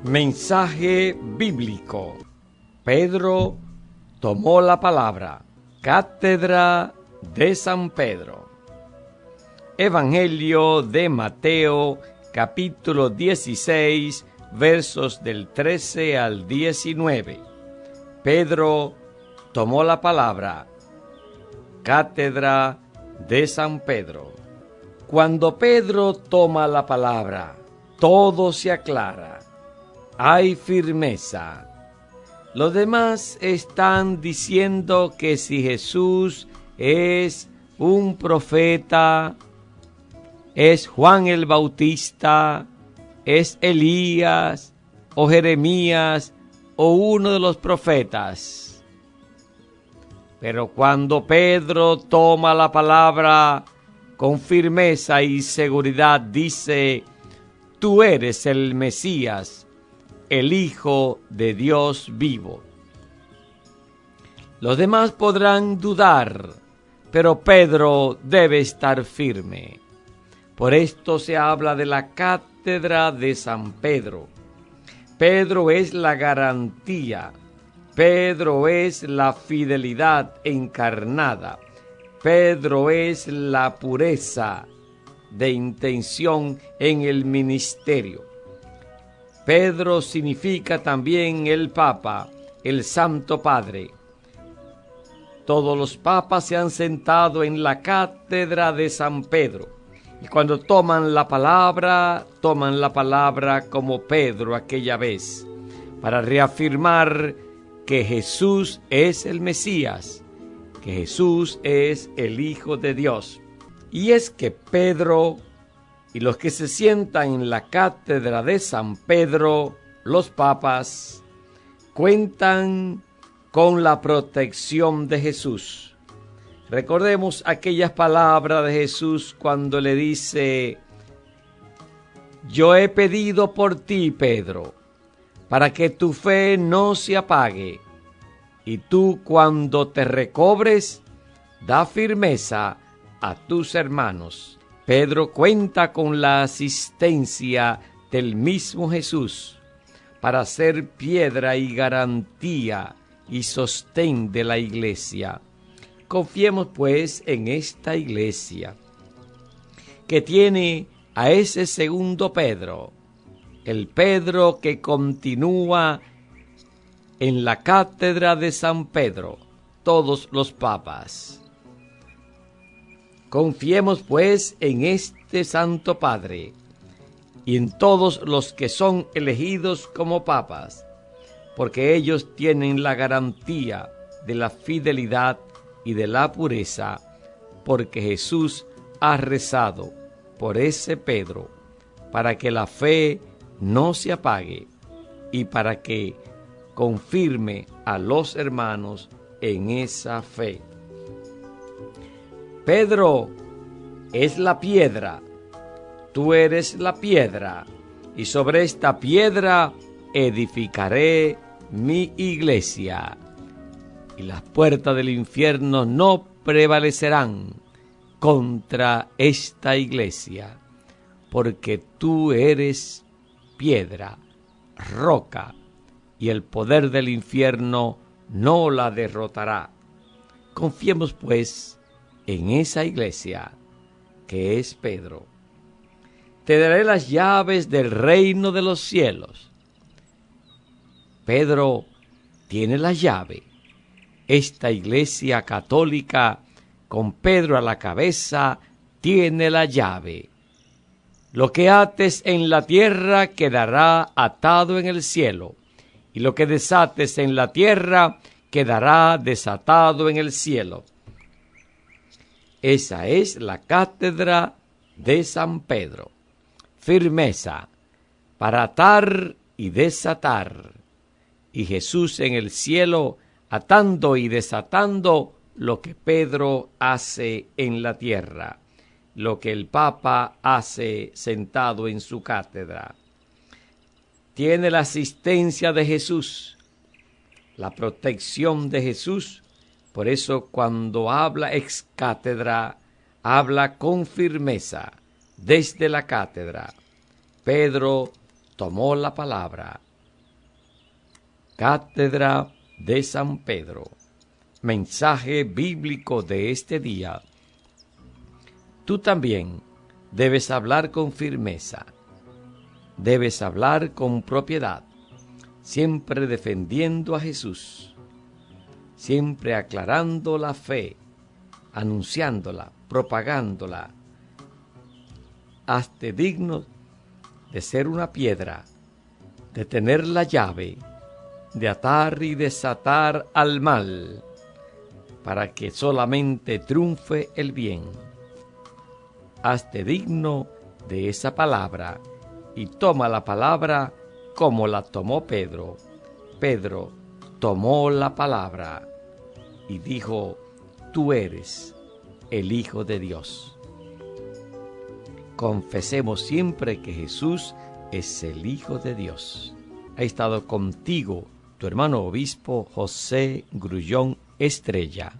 Mensaje bíblico. Pedro tomó la palabra. Cátedra de San Pedro. Evangelio de Mateo, capítulo 16, versos del 13 al 19. Pedro tomó la palabra. Cátedra de San Pedro. Cuando Pedro toma la palabra, todo se aclara. Hay firmeza. Los demás están diciendo que si Jesús es un profeta, es Juan el Bautista, es Elías, o Jeremías, o uno de los profetas. Pero cuando Pedro toma la palabra con firmeza y seguridad, dice: tú eres el Mesías, el Hijo de Dios vivo. Los demás podrán dudar, pero Pedro debe estar firme. Por esto se habla de la cátedra de San Pedro. Pedro es la garantía. Pedro es la fidelidad encarnada. Pedro es la pureza de intención en el ministerio. Pedro significa también el Papa, el Santo Padre. Todos los papas se han sentado en la cátedra de San Pedro. Y cuando toman la palabra como Pedro aquella vez, para reafirmar que Jesús es el Mesías, que Jesús es el Hijo de Dios. Y es que Pedro y los que se sientan en la cátedra de San Pedro, los papas, cuentan con la protección de Jesús. Recordemos aquellas palabras de Jesús cuando le dice: yo he pedido por ti, Pedro, para que tu fe no se apague, y tú, cuando te recobres, da firmeza a tus hermanos. Pedro cuenta con la asistencia del mismo Jesús para ser piedra y garantía y sostén de la iglesia. Confiemos pues en esta iglesia, que tiene a ese segundo Pedro, el Pedro que continúa en la cátedra de San Pedro, todos los papas. Confiemos pues en este Santo Padre y en todos los que son elegidos como papas, porque ellos tienen la garantía de la fidelidad y de la pureza, porque Jesús ha rezado por ese Pedro, para que la fe no se apague y para que confirme a los hermanos en esa fe. Pedro es la piedra, tú eres la piedra, y sobre esta piedra edificaré mi iglesia, y las puertas del infierno no prevalecerán contra esta iglesia, porque tú eres piedra, roca, y el poder del infierno no la derrotará. Confiemos pues en esa iglesia que es Pedro. Te daré las llaves del reino de los cielos. Pedro tiene la llave. Esta iglesia católica, con Pedro a la cabeza, tiene la llave. Lo que ates en la tierra quedará atado en el cielo, y lo que desates en la tierra quedará desatado en el cielo. Esa es la cátedra de San Pedro. Firmeza para atar y desatar. Y Jesús en el cielo atando y desatando lo que Pedro hace en la tierra, lo que el Papa hace sentado en su cátedra. Tiene la asistencia de Jesús, la protección de Jesús, Por eso cuando habla ex cátedra, habla con firmeza desde la cátedra. Pedro tomó la palabra. Cátedra de San Pedro. Mensaje bíblico de este día. Tú también debes hablar con firmeza. Debes hablar con propiedad, siempre defendiendo a Jesús, siempre aclarando la fe, anunciándola, propagándola. Hazte digno de ser una piedra, de tener la llave, de atar y desatar al mal, para que solamente triunfe el bien. Hazte digno de esa palabra y toma la palabra como la tomó Pedro. Pedro tomó la palabra y dijo: tú eres el Hijo de Dios. Confesemos siempre que Jesús es el Hijo de Dios. Ha estado contigo tu hermano obispo José Grullón Estrella.